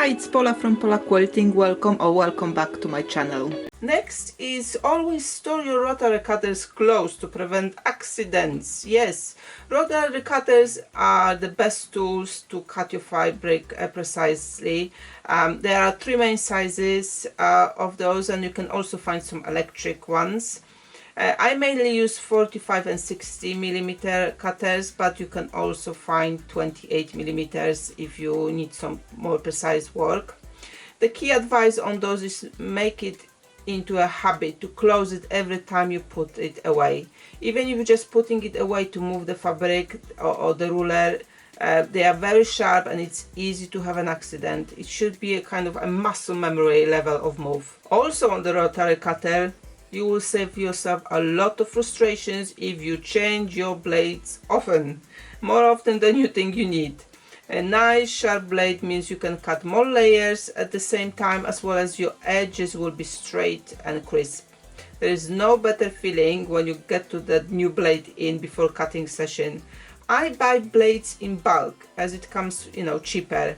Hi, it's Paula from Pola Quilting. Welcome back to my channel. Next is always store your rotary cutters close to prevent accidents. Yes, rotary cutters are the best tools to cut your fabric precisely. There are three main sizes of those, and you can also find some electric ones. I mainly use 45 and 60 millimeter cutters, but you can also find 28 millimeters if you need some more precise work. The key advice on those is make it into a habit to close it every time you put it away. Even if you're just putting it away to move the fabric or the ruler, they are very sharp and it's easy to have an accident. It should be a kind of a muscle memory level of move. Also on the rotary cutter, you will save yourself a lot of frustrations if you change your blades often, more often than you think you need. A nice sharp blade means you can cut more layers at the same time, as well as your edges will be straight and crisp. There is no better feeling when you get to that new blade in before cutting session. I buy blades in bulk as it comes, cheaper.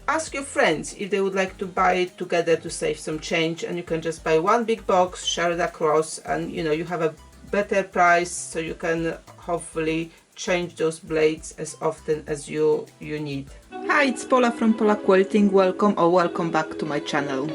Ask your friends if they would like to buy it together to save some change, and you can just buy one big box, share it across, and you have a better price, so you can hopefully change those blades as often as you need. Hi, it's Paula from Pola Quilting. Welcome back to my channel.